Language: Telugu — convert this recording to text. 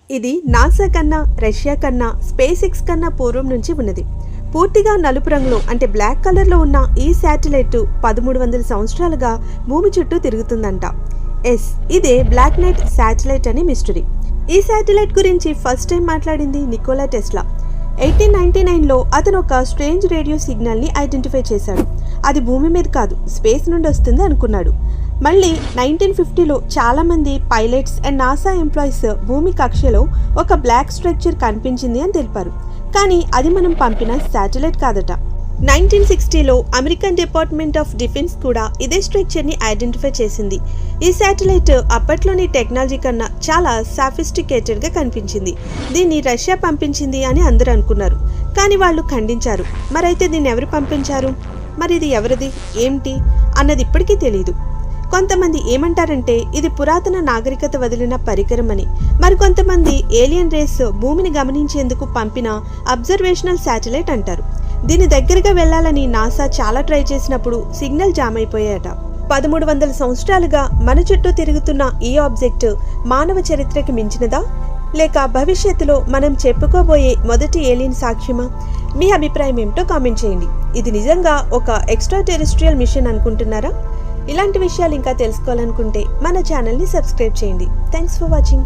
ఇది నాసా కన్నా, రష్యా కన్నా, స్పేస్ ఎక్స్ కన్నా పూర్వం నుంచి ఉన్నది. పూర్తిగా నలుపు రంగులో అంటే బ్లాక్ కలర్లో ఉన్న ఈ శాటిలైట్ 1300 సంవత్సరాలుగా భూమి చుట్టూ తిరుగుతుందంట. ఇదే బ్లాక్ నైట్ శాటిలైట్ అని మిస్టరీ. ఈ శాటిలైట్ గురించి ఫస్ట్ టైం మాట్లాడింది నికోలా టెస్లా. 1899లో అతను ఒక స్ట్రేంజ్ రేడియో సిగ్నల్ని ఐడెంటిఫై చేశాడు. అది భూమి మీద కాదు, స్పేస్ నుండి వస్తుంది అనుకున్నాడు. మళ్ళీ 1950లో చాలామంది పైలట్స్ అండ్ నాసా ఎంప్లాయీస్ భూమి కక్షలో ఒక బ్లాక్ స్ట్రక్చర్ కనిపించింది అని తెలిపారు. కానీ అది మనం పంపిన శాటిలైట్ కాదట. 1960లో అమెరికన్ డిపార్ట్మెంట్ ఆఫ్ డిఫెన్స్ కూడా ఇదే స్ట్రక్చర్ని ఐడెంటిఫై చేసింది. ఈ శాటిలైట్ అప్పట్లోని టెక్నాలజీ కన్నా చాలా సాఫిస్టికేటెడ్గా కనిపించింది. దీన్ని రష్యా పంపించింది అని అందరూ అనుకున్నారు, కానీ వాళ్ళు ఖండించారు. మరైతే దీన్ని ఎవరు పంపించారు, మరి ఇది ఎవరిది ఏంటి అన్నది ఇప్పటికీ తెలియదు. కొంతమంది ఏమంటారంటే ఇది పురాతన నాగరికత వదిలిన పరికరం అని, మరికొంతమంది ఏలియన్ రేస్ భూమిని గమనించేందుకు పంపిన అబ్జర్వేషనల్ శాటిలైట్ అంటారు. దీని దగ్గరగా వెళ్లాలని నాసా చాలా ట్రై చేసినప్పుడు సిగ్నల్ జామ్ అయిపోయాయట. 1300 సంవత్సరాలుగా మన చుట్టూ తిరుగుతున్న ఈ ఆబ్జెక్ట్ మానవ చరిత్రకి మించినదా, లేక భవిష్యత్తులో మనం చెప్పుకోబోయే మొదటి ఏలియన్ సాక్ష్యమా? మీ అభిప్రాయం ఏమిటో కామెంట్ చేయండి. ఇది నిజంగా ఒక ఎక్స్ట్రా టెరెస్ట్రియల్ మిషన్ అనుకుంటున్నారా? ఇలాంటి విషయాలు ఇంకా తెలుసుకోవాలనుకుంటే మన ఛానల్ని సబ్స్క్రైబ్ చేయండి. Thanks for watching.